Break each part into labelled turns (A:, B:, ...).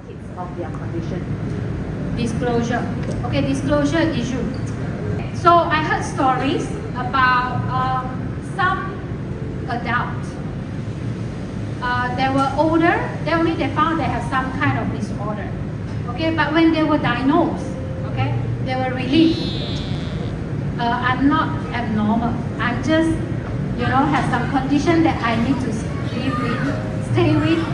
A: kids of their condition. Disclosure. Okay, disclosure issue. So I heard stories about some adults. They were older, they found they have some kind of disorder. Okay, but when they were diagnosed, okay, they were relieved. I'm not abnormal. I'm just, have some condition that I need to live with, stay with.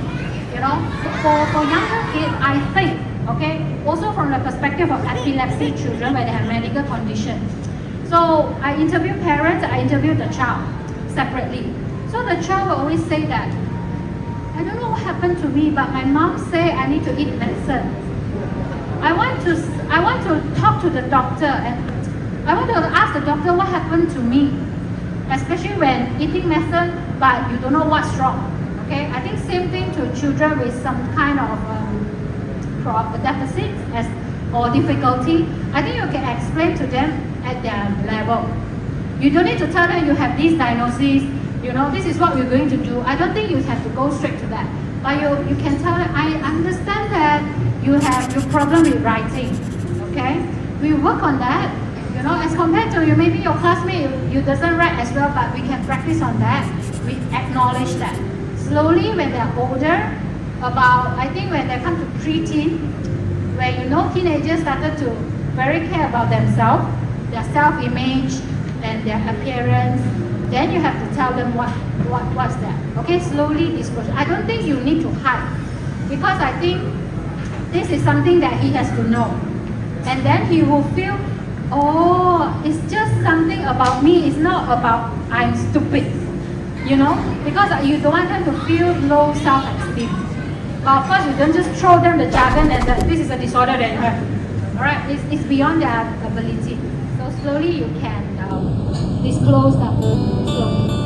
A: For younger kids, I think, okay, also from the perspective of epilepsy children where they have medical condition. So I interview parents, I interview the child separately. So the child will always say that, I don't know what happened to me, but my mom say I need to eat medicine. I want to talk to the doctor and I want to ask the doctor what happened to me, especially when eating medicine, but you don't know what's wrong. Okay, I think same thing to children with some kind of deficit or difficulty. I think you can explain to them at their level. You don't need to tell them you have this diagnosis, this is what we're going to do. I don't think you have to go straight to that. But you can tell them, I understand that you have your problem with writing. Okay? We work on that. As compared to maybe your classmate, you doesn't write as well, but we can practice on that. We acknowledge that. Slowly, when they're older, I think when they come to preteen, where teenagers started to very care about themselves, their self-image and their appearance, then you have to tell them what's that. Okay, slowly disclosure. I don't think you need to hide, because I think this is something that he has to know. And then he will feel, oh, it's just something about me, it's not about I'm stupid. Because you don't want them to feel low self-esteem. But of course, you don't just throw them the jargon and that this is a disorder that you have. Alright, it's beyond their ability. So slowly you can disclose that. Slowly.